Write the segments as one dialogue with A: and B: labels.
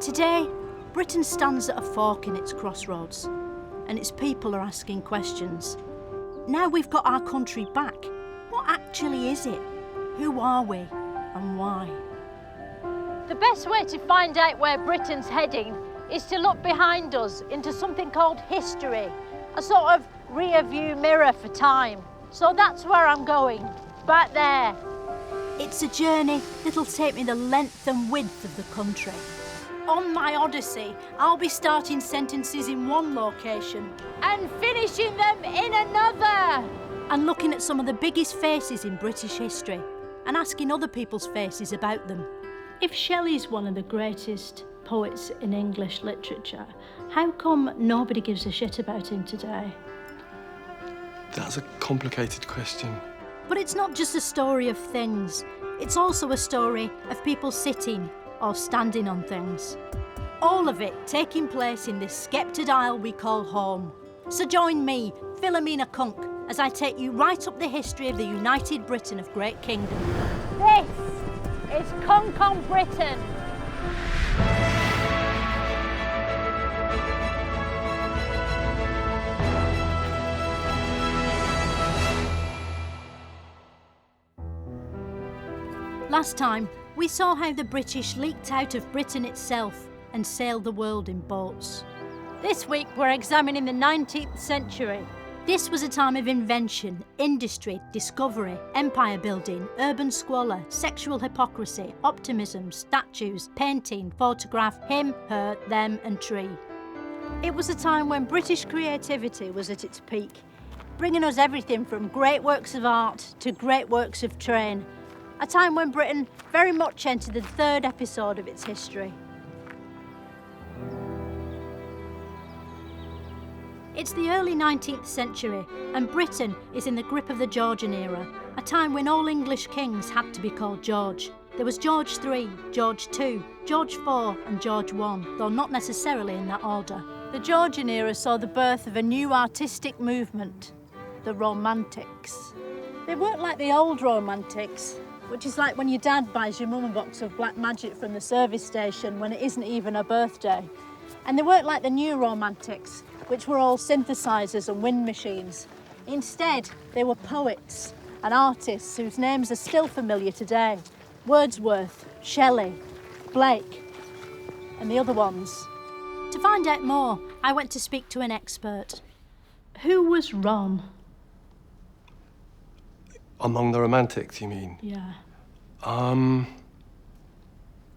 A: Today, Britain stands at a fork in its crossroads, and its people are asking questions. Now we've got our country back, what actually is it? Who are we, and why?
B: The best way to find out where Britain's heading is to look behind us into something called history, a sort of rear-view mirror for time. So that's where I'm going, back there.
A: It's a journey that'll take me the length and width of the country. On my odyssey, I'll be starting sentences in one location
B: and finishing them in another.
A: And looking at some of the biggest faces in British history and asking other people's faces about them. If Shelley's one of the greatest poets in English literature, how come nobody gives a shit about him today?
C: That's a complicated question.
A: But it's not just a story of things. It's also a story of people sitting or standing on things. All of it taking place in this sceptred isle we call home. So join me, Philomena Cunk, as I take you right up the history of the United Britain of Great Kingdom.
B: This is Cunk on Britain.
A: Last time, we saw how the British leaked out of Britain itself and sailed the world in boats.
B: This week, we're examining the 19th century.
A: This was a time of invention, industry, discovery, empire building, urban squalor, sexual hypocrisy, optimism, statues, painting, photograph, him, her, them and tree. It was a time when British creativity was at its peak, bringing us everything from great works of art to great works of train. A time when Britain very much entered the third episode of its history. It's the early 19th century, and Britain is in the grip of the Georgian era, a time when all English kings had to be called George. There was George III, George II, George IV and George I, though not necessarily in that order. The Georgian era saw the birth of a new artistic movement, the Romantics. They weren't like the old Romantics, which is like when your dad buys your mum a box of black magic from the service station when it isn't even her birthday. And they weren't like the new Romantics, which were all synthesizers and wind machines. Instead, they were poets and artists whose names are still familiar today. Wordsworth, Shelley, Blake, and the other ones. To find out more, I went to speak to an expert. Who was Ron?
C: Among the Romantics, you mean?
A: Yeah.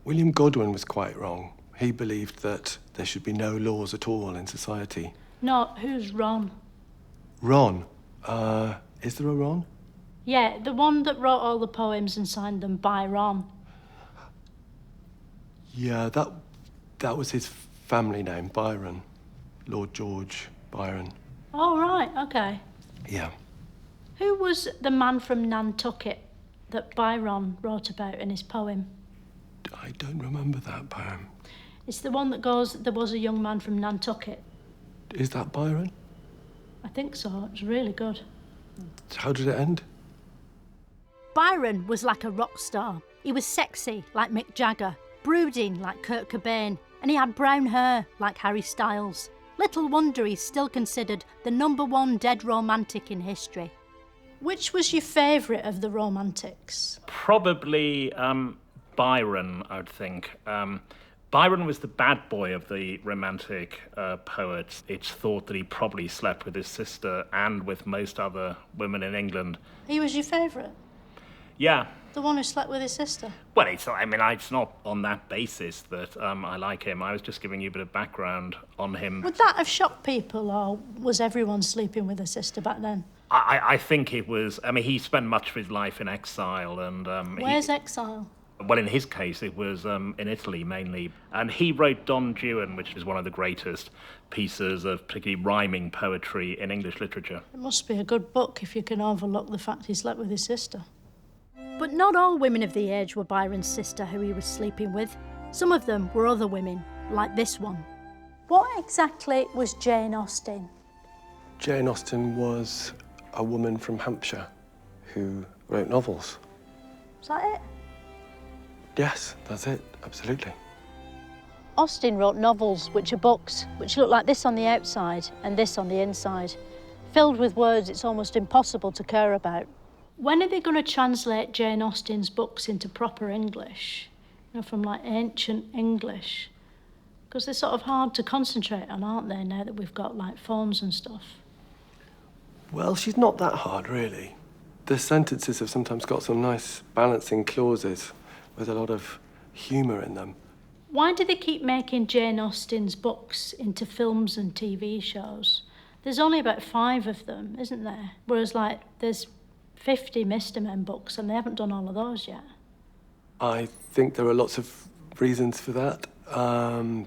C: William Godwin was quite wrong. He believed that there should be no laws at all in society.
A: No, who's Ron?
C: Ron? Is there a Ron?
A: Yeah, the one that wrote all the poems and signed them by Ron.
C: Yeah, that was his family name, Byron. Lord George Byron.
A: Oh, right, okay.
C: Yeah.
A: Who was the man from Nantucket that Byron wrote about in his poem?
C: I don't remember that poem.
A: It's the one that goes, there was a young man from Nantucket.
C: Is that Byron?
A: I think so, it's really good.
C: How did it end?
A: Byron was like a rock star. He was sexy, like Mick Jagger, brooding, like Kurt Cobain, and he had brown hair, like Harry Styles. Little wonder he's still considered the #1 dead romantic in history. Which was your favourite of the Romantics?
D: Probably Byron, I would think. Byron was the bad boy of the Romantic poets. It's thought that he probably slept with his sister and with most other women in England.
A: He was your favourite?
D: Yeah.
A: The one who slept with his sister?
D: Well, it's not on that basis that I like him. I was just giving you a bit of background on him.
A: Would that have shocked people, or was everyone sleeping with a sister back then?
D: I think it was... I mean, he spent much of his life in exile and...
A: Where's exile?
D: Well, in his case, it was in Italy, mainly. And he wrote Don Juan, which is one of the greatest pieces of particularly rhyming poetry in English literature.
A: It must be a good book if you can overlook the fact he slept with his sister. But not all women of the age were Byron's sister who he was sleeping with. Some of them were other women, like this one. What exactly was Jane Austen?
C: Jane Austen was a woman from Hampshire who wrote novels.
A: Is that it?
C: Yes, that's it, absolutely.
B: Austen wrote novels, which are books, which look like this on the outside and this on the inside, filled with words it's almost impossible to care about.
A: When are they going to translate Jane Austen's books into proper English? You know, from like ancient English? Because they're sort of hard to concentrate on, aren't they, now that we've got like phones and stuff?
C: Well, she's not that hard, really. The sentences have sometimes got some nice balancing clauses with a lot of humour in them.
A: Why do they keep making Jane Austen's books into films and TV shows? There's only about 5 of them, isn't there? Whereas, like, there's 50 Mr. Men books and they haven't done all of those yet.
C: I think there are lots of reasons for that.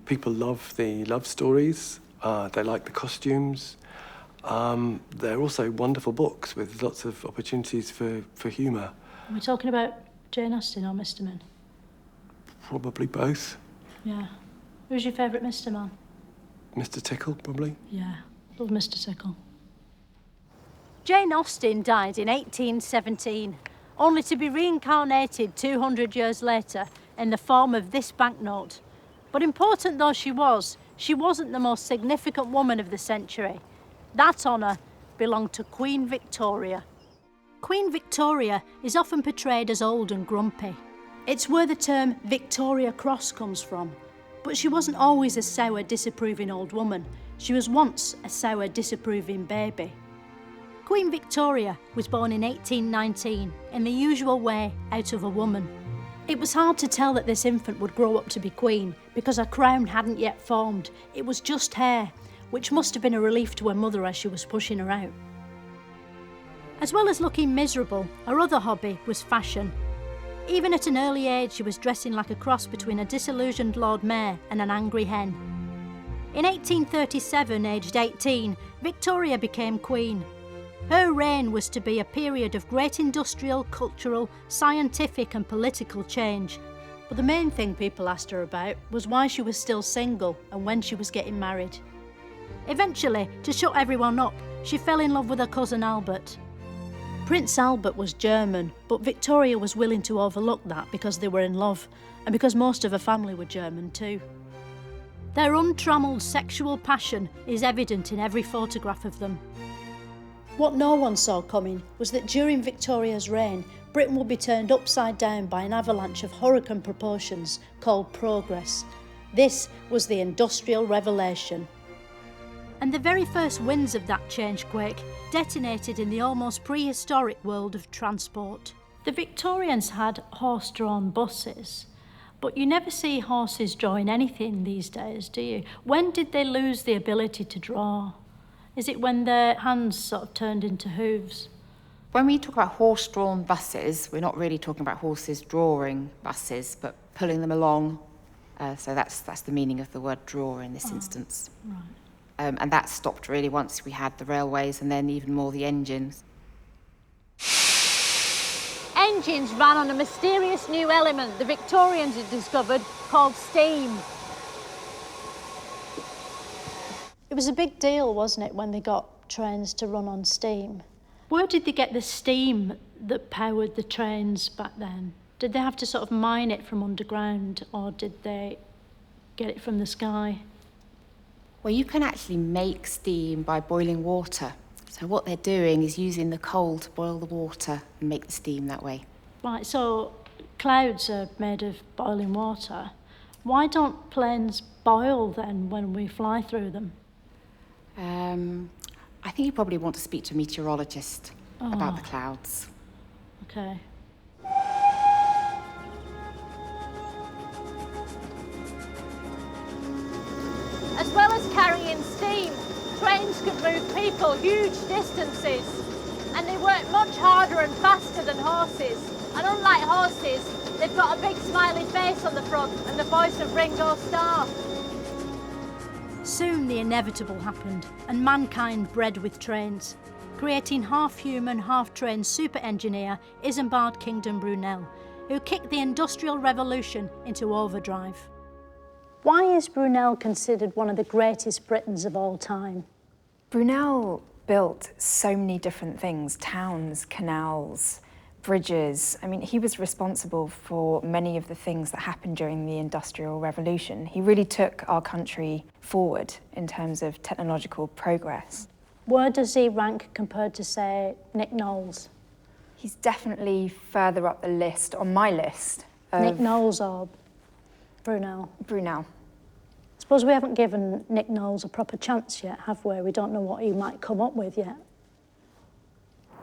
C: People love the love stories. They like the costumes. They're also wonderful books with lots of opportunities for humour.
A: Are we talking about Jane Austen or Mr. Men?
C: Probably both.
A: Yeah. Who's your favourite Mr. Man?
C: Mr. Tickle, probably.
A: Yeah, love Mr. Tickle.
B: Jane Austen died in 1817, only to be reincarnated 200 years later in the form of this banknote. But important though she wasn't the most significant woman of the century. That honour belonged to Queen Victoria.
A: Queen Victoria is often portrayed as old and grumpy. It's where the term Victoria Cross comes from. But she wasn't always a sour, disapproving old woman. She was once a sour, disapproving baby. Queen Victoria was born in 1819, in the usual way, out of a woman. It was hard to tell that this infant would grow up to be queen because her crown hadn't yet formed. It was just hair, which must have been a relief to her mother as she was pushing her out. As well as looking miserable, her other hobby was fashion. Even at an early age, she was dressing like a cross between a disillusioned Lord Mayor and an angry hen. In 1837, aged 18, Victoria became queen. Her reign was to be a period of great industrial, cultural, scientific and political change. But the main thing people asked her about was why she was still single and when she was getting married. Eventually, to shut everyone up, she fell in love with her cousin Albert. Prince Albert was German, but Victoria was willing to overlook that because they were in love, and because most of her family were German too. Their untrammelled sexual passion is evident in every photograph of them. What no one saw coming was that during Victoria's reign, Britain would be turned upside down by an avalanche of hurricane proportions called progress. This was the Industrial Revolution. And the very first winds of that changequake detonated in the almost prehistoric world of transport. The Victorians had horse-drawn buses, but you never see horses drawing anything these days, do you? When did they lose the ability to draw? Is it when their hands sort of turned into hooves?
E: When we talk about horse-drawn buses, we're not really talking about horses drawing buses, but pulling them along. So that's the meaning of the word draw in this instance.
A: Right.
E: And that stopped really once we had the railways and then even more the engines.
B: Engines ran on a mysterious new element the Victorians had discovered called steam.
A: It was a big deal, wasn't it, when they got trains to run on steam? Where did they get the steam that powered the trains back then? Did they have to sort of mine it from underground, or did they get it from the sky?
E: Well, you can actually make steam by boiling water. So what they're doing is using the coal to boil the water and make the steam that way.
A: Right, so clouds are made of boiling water. Why don't planes boil then when we fly through them?
E: I think you probably want to speak to a meteorologist about the clouds.
A: Okay.
B: As well as carrying steam, trains could move people huge distances, and they work much harder and faster than horses. And unlike horses, they've got a big smiley face on the front and the voice of Ringo Starr.
A: Soon the inevitable happened, and mankind bred with trains, creating half-human, half-trained super-engineer Isambard Kingdom Brunel, who kicked the Industrial Revolution into overdrive. Why is Brunel considered one of the greatest Britons of all time?
F: Brunel built so many different things, towns, canals, bridges. I mean, he was responsible for many of the things that happened during the Industrial Revolution. He really took our country forward in terms of technological progress.
A: Where does he rank compared to, say, Nick Knowles?
F: He's definitely further up the list, on my list.
A: Nick Knowles or Brunel?
F: Brunel.
A: Suppose we haven't given Nick Knowles a proper chance yet, have we? We don't know what he might come up with yet.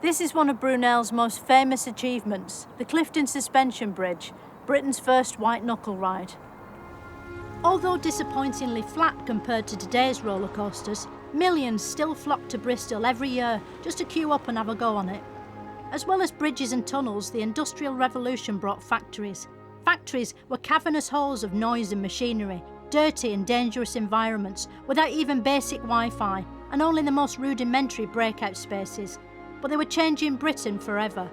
A: This is one of Brunel's most famous achievements, the Clifton Suspension Bridge, Britain's first white-knuckle ride. Although disappointingly flat compared to today's roller coasters, millions still flock to Bristol every year just to queue up and have a go on it. As well as bridges and tunnels, the Industrial Revolution brought factories. Factories were cavernous holes of noise and machinery, dirty and dangerous environments without even basic Wi-Fi and only the most rudimentary breakout spaces. But they were changing Britain forever.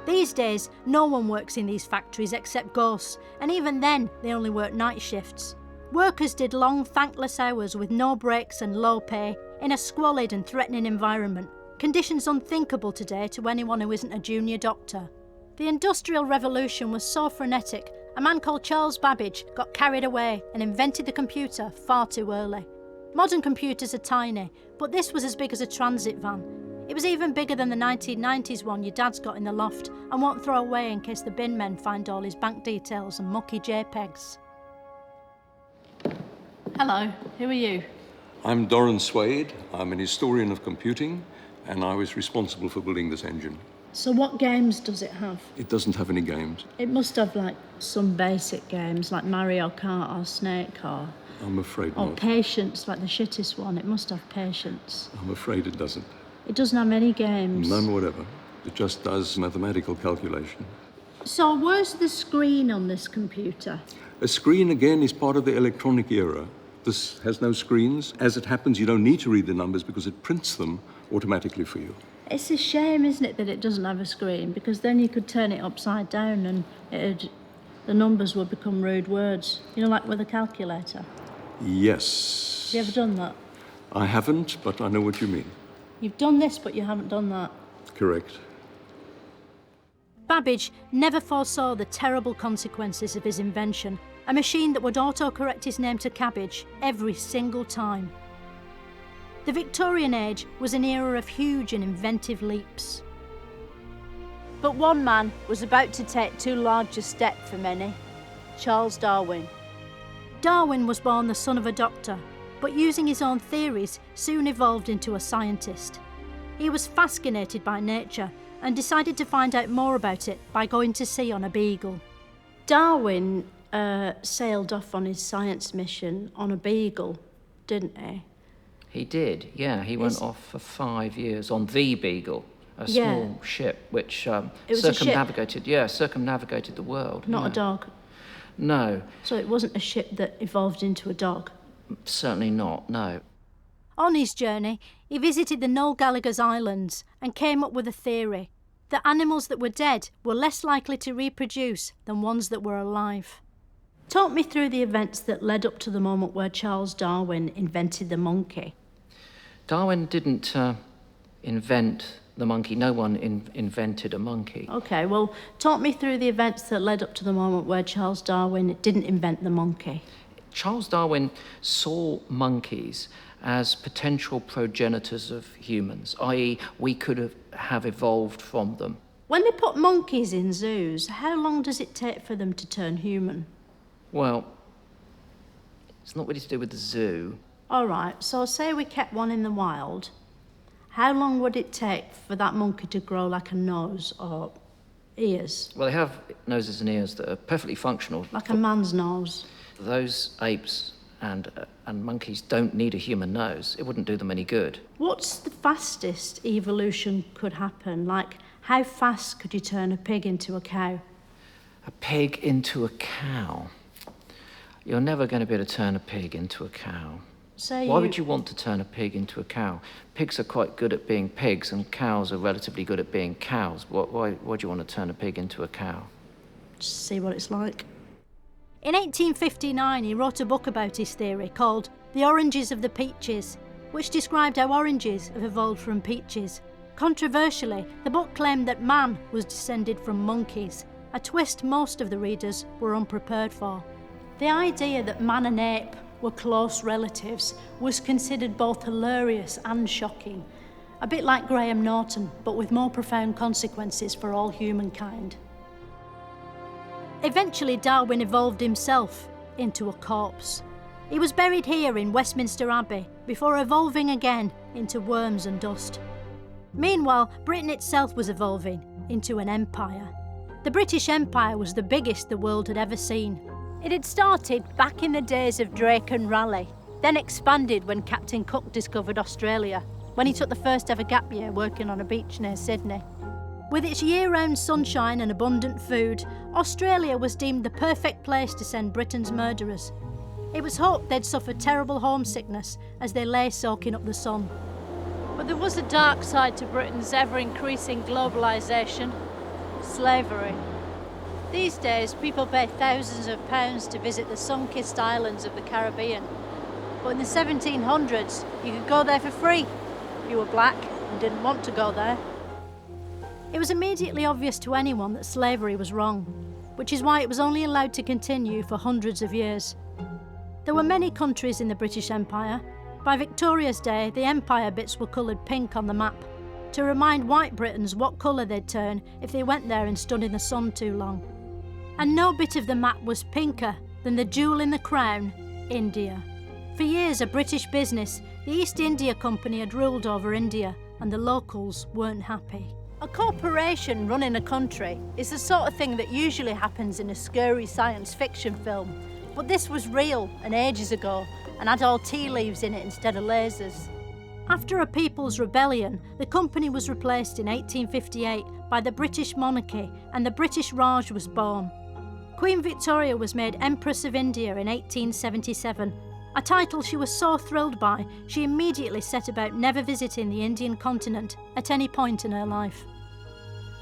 A: These days, no one works in these factories except ghosts, and even then, they only work night shifts. Workers did long, thankless hours with no breaks and low pay in a squalid and threatening environment, conditions unthinkable today to anyone who isn't a junior doctor. The Industrial Revolution was so frenetic, a man called Charles Babbage got carried away and invented the computer far too early. Modern computers are tiny, but this was as big as a transit van. It was even bigger than the 1990s one your dad's got in the loft and won't throw away in case the bin men find all his bank details and mucky JPEGs. Hello, who are you?
G: I'm Doran Swade. I'm an historian of computing, and I was responsible for building this engine.
A: So what games does it have?
G: It doesn't have any games.
A: It must have like some basic games like Mario Kart or Snake or
G: I'm afraid
A: or
G: not.
A: Patience, like the shittest one. It must have Patience.
G: I'm afraid it doesn't.
A: It doesn't have any games.
G: None whatever. It just does mathematical calculation.
A: So where's the screen on this computer?
G: A screen, again, is part of the electronic era. This has no screens. As it happens, you don't need to read the numbers because it prints them automatically for you.
A: It's a shame, isn't it, that it doesn't have a screen, because then you could turn it upside down and the numbers would become rude words. You know, like with a calculator.
G: Yes.
A: Have you ever done that?
G: I haven't, but I know what you mean.
A: You've done this, but you haven't done that.
G: Correct.
A: Babbage never foresaw the terrible consequences of his invention, a machine that would autocorrect his name to Cabbage every single time. The Victorian age was an era of huge and inventive leaps. But one man was about to take too large a step for many, Charles Darwin. Darwin was born the son of a doctor, but using his own theories soon evolved into a scientist. He was fascinated by nature and decided to find out more about it by going to sea on a beagle. Darwin sailed off on his science mission on a beagle, didn't he?
H: He did, yeah. He went off for 5 years on the Beagle, a small ship which circumnavigated the world.
A: Not a dog?
H: No.
A: So it wasn't a ship that evolved into a dog?
H: Certainly not, no.
A: On his journey, he visited the Noel Gallagher's Islands and came up with a theory that animals that were dead were less likely to reproduce than ones that were alive. Talk me through the events that led up to the moment where Charles Darwin invented the monkey.
H: Darwin didn't invent the monkey. No one invented a monkey.
A: OK, well, talk me through the events that led up to the moment where Charles Darwin didn't invent the monkey.
H: Charles Darwin saw monkeys as potential progenitors of humans, i.e. we could have evolved from them.
A: When they put monkeys in zoos, how long does it take for them to turn human?
H: Well, it's not really to do with the zoo.
A: All right, so say we kept one in the wild. How long would it take for that monkey to grow like a nose or ears?
H: Well, they have noses and ears that are perfectly functional.
A: Like a man's nose?
H: Those apes and monkeys don't need a human nose. It wouldn't do them any good.
A: What's the fastest evolution could happen? Like, how fast could you turn a pig into a cow?
H: A pig into a cow? You're never going to be able to turn a pig into a cow. Why would you want to turn a pig into a cow? Pigs are quite good at being pigs, and cows are relatively good at being cows. Why do you want to turn a pig into a cow?
A: Just see what it's like. In 1859, he wrote a book about his theory called The Oranges of the Peaches, which described how oranges have evolved from peaches. Controversially, the book claimed that man was descended from monkeys, a twist most of the readers were unprepared for. The idea that man and ape were close relatives was considered both hilarious and shocking, a bit like Graham Norton, but with more profound consequences for all humankind. Eventually, Darwin evolved himself into a corpse. He was buried here in Westminster Abbey before evolving again into worms and dust. Meanwhile, Britain itself was evolving into an empire. The British Empire was the biggest the world had ever seen. It had started back in the days of Drake and Raleigh, then expanded when Captain Cook discovered Australia, when he took the first ever gap year working on a beach near Sydney. With its year-round sunshine and abundant food, Australia was deemed the perfect place to send Britain's murderers. It was hoped they'd suffer terrible homesickness as they lay soaking up the sun.
B: But there was a dark side to Britain's ever-increasing globalisation: slavery. These days, people pay thousands of pounds to visit the sun-kissed islands of the Caribbean. But in the 1700s, you could go there for free if you were black and didn't want to go there.
A: It was immediately obvious to anyone that slavery was wrong, which is why it was only allowed to continue for hundreds of years. There were many countries in the British Empire. By Victoria's day, the empire bits were coloured pink on the map, to remind white Britons what colour they'd turn if they went there and stood in the sun too long. And no bit of the map was pinker than the jewel in the crown, India. For years, a British business, the East India Company had ruled over India, and the locals weren't happy.
B: A corporation running a country is the sort of thing that usually happens in a scary science fiction film. But this was real and ages ago, and had all tea leaves in it instead of lasers.
A: After a People's Rebellion, the company was replaced in 1858 by the British monarchy, and the British Raj was born. Queen Victoria was made Empress of India in 1877, a title she was so thrilled by, she immediately set about never visiting the Indian continent at any point in her life.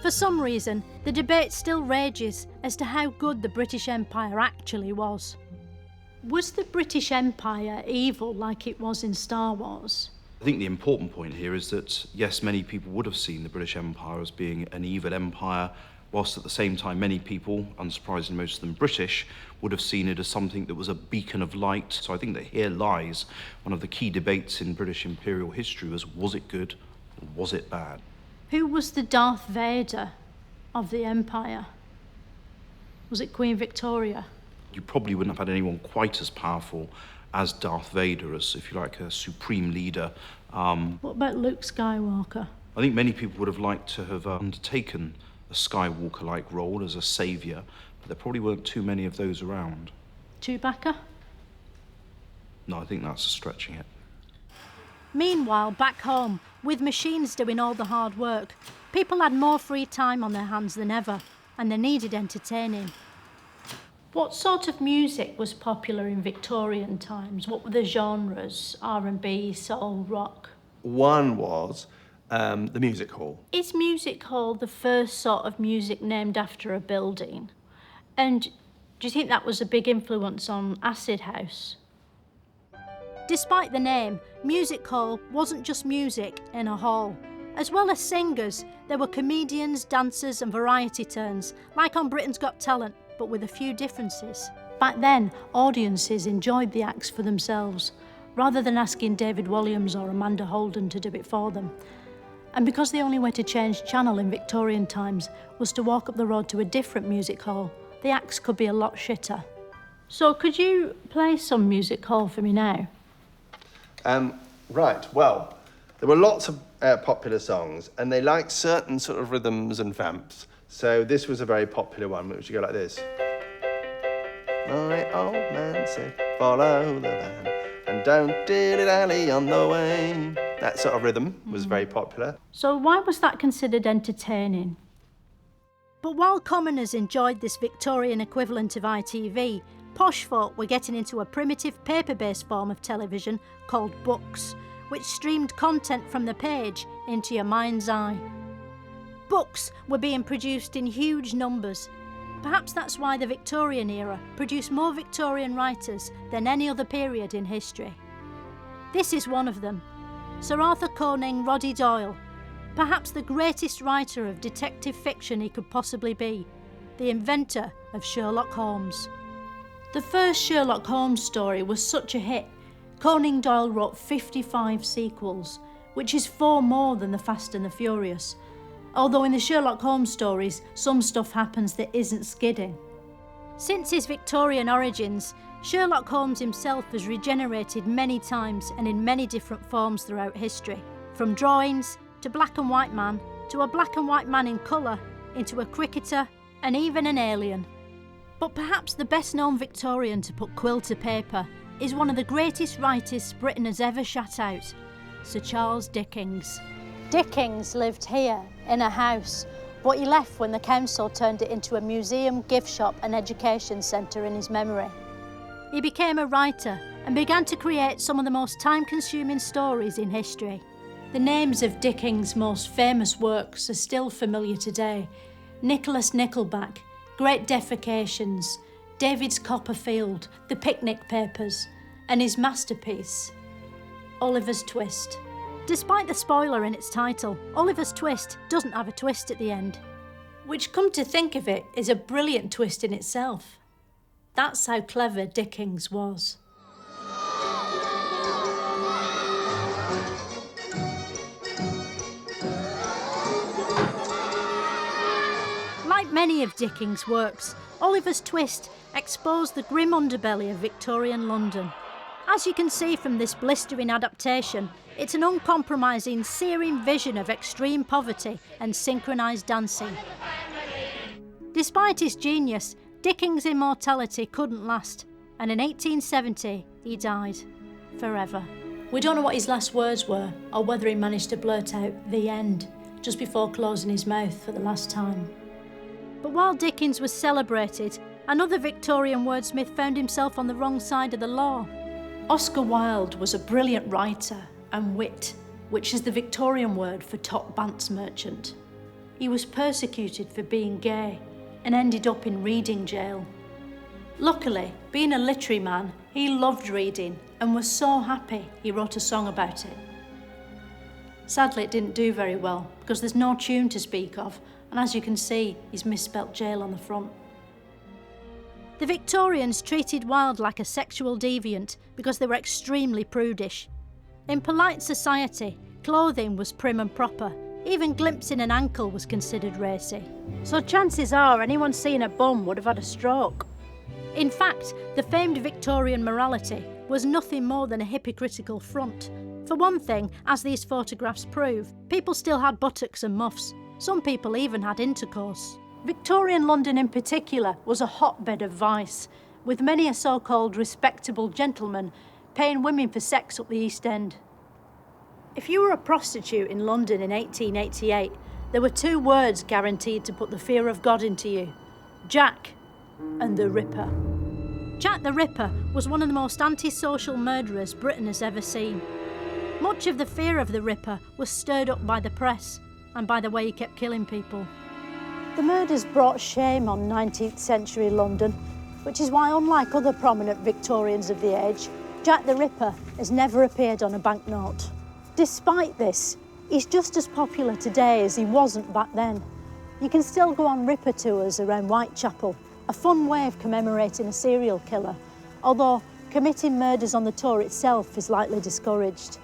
A: For some reason, the debate still rages as to how good the British Empire actually was. Was the British Empire evil like it was in Star Wars?
I: I think the important point here is that, yes, many people would have seen the British Empire as being an evil empire, whilst at the same time many people, unsurprisingly most of them British, would have seen it as something that was a beacon of light. So I think that here lies one of the key debates in British imperial history: was it good or was it bad?
A: Who was the Darth Vader of the Empire? Was it Queen Victoria?
I: You probably wouldn't have had anyone quite as powerful as Darth Vader, as, if you like, a supreme leader.
A: What about Luke Skywalker?
I: I think many people would have liked to have undertaken a Skywalker-like role as a saviour, but there probably weren't too many of those around.
A: Chewbacca?
I: No, I think that's stretching it.
A: Meanwhile, back home, with machines doing all the hard work, people had more free time on their hands than ever, and they needed entertaining. What sort of music was popular in Victorian times? What were the genres? R&B, soul, rock?
J: One was the music hall.
A: Is music hall the first sort of music named after a building? And do you think that was a big influence on acid house? Despite the name, music hall wasn't just music in a hall. As well as singers, there were comedians, dancers and variety turns, like on Britain's Got Talent, but with a few differences. Back then, audiences enjoyed the acts for themselves, rather than asking David Walliams or Amanda Holden to do it for them. And because the only way to change channel in Victorian times was to walk up the road to a different music hall, the acts could be a lot shitter. So could you play some music hall for me now?
J: Right, well, there were lots of popular songs, and they liked certain sort of rhythms and vamps. So this was a very popular one, which would go like this. My old man said, follow the van, and don't dilly-dally on the way. That sort of rhythm was very popular.
A: So why was that considered entertaining? But while commoners enjoyed this Victorian equivalent of ITV, posh folk were getting into a primitive paper-based form of television called books, which streamed content from the page into your mind's eye. Books were being produced in huge numbers. Perhaps that's why the Victorian era produced more Victorian writers than any other period in history. This is one of them, Sir Arthur Coning Roddy Doyle, perhaps the greatest writer of detective fiction he could possibly be, the inventor of Sherlock Holmes. The first Sherlock Holmes story was such a hit, Conan Doyle wrote 55 sequels, which is 4 more than The Fast and the Furious, although in the Sherlock Holmes stories some stuff happens that isn't skidding. Since his Victorian origins, Sherlock Holmes himself has regenerated many times and in many different forms throughout history, from drawings to black and white man, to a black and white man in colour, into a cricketer and even an alien. But perhaps the best known Victorian to put quill to paper is one of the greatest writers Britain has ever shut out, Sir Charles Dickens.
B: Dickens lived here in a house, but he left when the council turned it into a museum, gift shop and education centre in his memory.
A: He became a writer and began to create some of the most time-consuming stories in history. The names of Dickens' most famous works are still familiar today: Nicholas Nickelback, Great Defecations, David's Copperfield, The Picnic Papers, and his masterpiece, Oliver's Twist. Despite the spoiler in its title, Oliver's Twist doesn't have a twist at the end, which, come to think of it, is a brilliant twist in itself. That's how clever Dickens was. Like many of Dickens' works, Oliver's Twist exposed the grim underbelly of Victorian London. As you can see from this blistering adaptation, it's an uncompromising, searing vision of extreme poverty and synchronised dancing. Despite his genius, Dickens' immortality couldn't last, and in 1870 he died forever. We don't know what his last words were, or whether he managed to blurt out "the end" just before closing his mouth for the last time. But while Dickens was celebrated, another Victorian wordsmith found himself on the wrong side of the law. Oscar Wilde was a brilliant writer and wit, which is the Victorian word for top bants merchant. He was persecuted for being gay and ended up in reading jail. Luckily, being a literary man, he loved reading and was so happy he wrote a song about it. Sadly, it didn't do very well because there's no tune to speak of, and as you can see, he's misspelt jail on the front. The Victorians treated Wilde like a sexual deviant because they were extremely prudish. In polite society, clothing was prim and proper. Even glimpsing an ankle was considered racy. So chances are anyone seeing a bum would have had a stroke. In fact, the famed Victorian morality was nothing more than a hypocritical front. For one thing, as these photographs prove, people still had buttocks and muffs. Some people even had intercourse. Victorian London in particular was a hotbed of vice, with many a so-called respectable gentleman paying women for sex up the East End. If you were a prostitute in London in 1888, there were 2 words guaranteed to put the fear of God into you: Jack and the Ripper. Jack the Ripper was one of the most antisocial murderers Britain has ever seen. Much of the fear of the Ripper was stirred up by the press and by the way he kept killing people.
B: The murders brought shame on 19th century London, which is why, unlike other prominent Victorians of the age, Jack the Ripper has never appeared on a banknote. Despite this, he's just as popular today as he wasn't back then. You can still go on Ripper tours around Whitechapel, a fun way of commemorating a serial killer, although committing murders on the tour itself is lightly discouraged.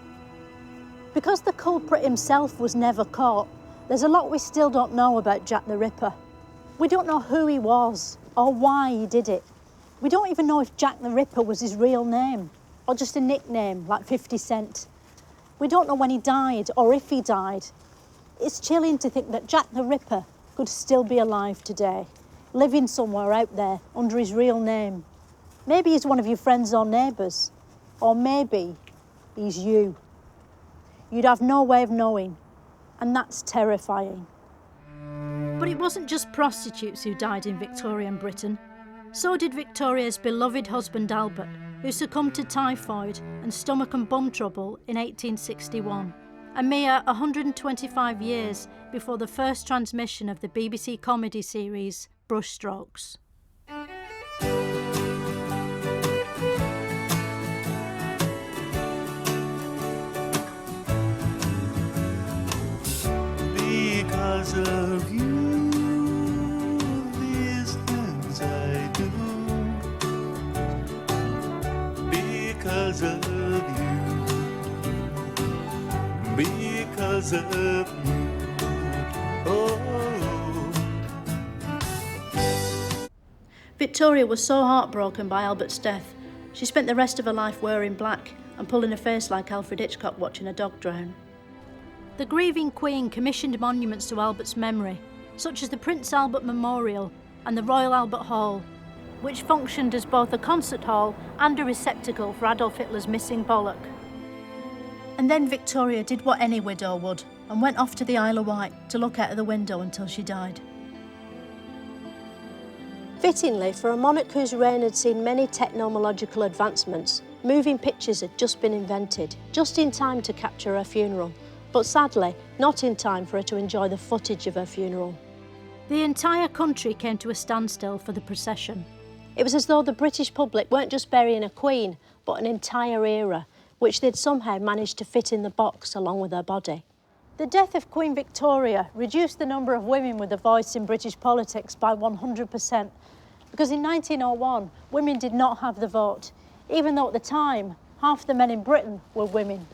B: Because the culprit himself was never caught, there's a lot we still don't know about Jack the Ripper. We don't know who he was or why he did it. We don't even know if Jack the Ripper was his real name or just a nickname like 50 Cent. We don't know when he died or if he died. It's chilling to think that Jack the Ripper could still be alive today, living somewhere out there under his real name. Maybe he's one of your friends or neighbours, or maybe he's you. You'd have no way of knowing, and that's terrifying.
A: But it wasn't just prostitutes who died in Victorian Britain. So did Victoria's beloved husband Albert, who succumbed to typhoid and stomach and bum trouble in 1861, a mere 125 years before the first transmission of the BBC comedy series Brushstrokes.
K: of you, these things I do. Because of you. Because of you. Oh.
A: Victoria was so heartbroken by Albert's death, she spent the rest of her life wearing black and pulling a face like Alfred Hitchcock watching a dog drown. The grieving Queen commissioned monuments to Albert's memory, such as the Prince Albert Memorial and the Royal Albert Hall, which functioned as both a concert hall and a receptacle for Adolf Hitler's missing bollock. And then Victoria did what any widow would and went off to the Isle of Wight to look out of the window until she died.
B: Fittingly, for a monarch whose reign had seen many technological advancements, moving pictures had just been invented, just in time to capture her funeral, but sadly, not in time for her to enjoy the footage of her funeral.
A: The entire country came to a standstill for the procession.
B: It was as though the British public weren't just burying a queen, but an entire era, which they'd somehow managed to fit in the box along with her body. The death of Queen Victoria reduced the number of women with a voice in British politics by 100%, because in 1901, women did not have the vote, even though at the time, half the men in Britain were women.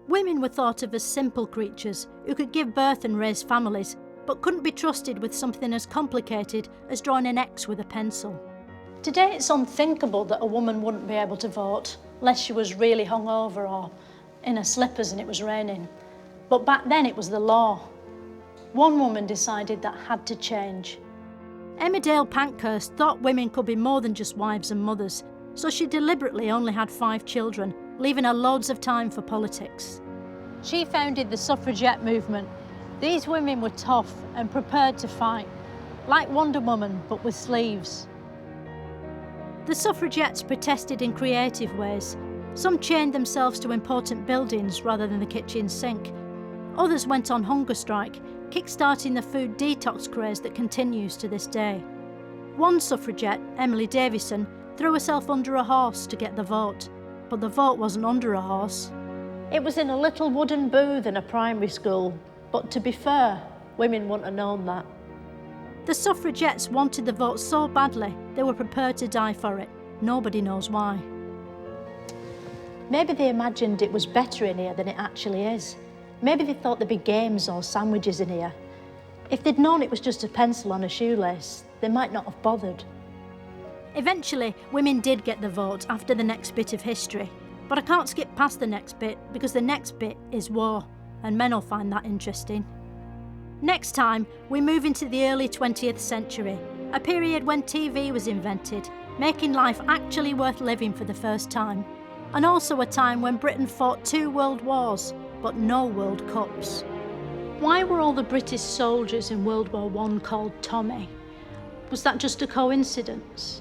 A: Women were thought of as simple creatures who could give birth and raise families, but couldn't be trusted with something as complicated as drawing an X with a pencil.
B: Today it's unthinkable that a woman wouldn't be able to vote, unless she was really hungover or in her slippers and it was raining. But back then it was the law. One woman decided that had to change.
A: Emma Dale Pankhurst thought women could be more than just wives and mothers, so she deliberately only had 5 children, leaving her loads of time for politics.
B: She founded the suffragette movement. These women were tough and prepared to fight, like Wonder Woman, but with sleeves.
A: The suffragettes protested in creative ways. Some chained themselves to important buildings rather than the kitchen sink. Others went on hunger strike, kick-starting the food detox craze that continues to this day. One suffragette, Emily Davison, threw herself under a horse to get the vote, but the vote wasn't under a horse.
B: It was in a little wooden booth in a primary school, but to be fair, women wouldn't have known that.
A: The suffragettes wanted the vote so badly, they were prepared to die for it. Nobody knows why.
B: Maybe they imagined it was better in here than it actually is. Maybe they thought there'd be games or sandwiches in here. If they'd known it was just a pencil on a shoelace, they might not have bothered.
A: Eventually, women did get the vote after the next bit of history, but I can't skip past the next bit because the next bit is war, and men will find that interesting. Next time, we move into the early 20th century, a period when TV was invented, making life actually worth living for the first time, and also a time when Britain fought 2 world wars, but no World Cups.
B: Why were all the British soldiers in World War I called Tommy? Was that just a coincidence?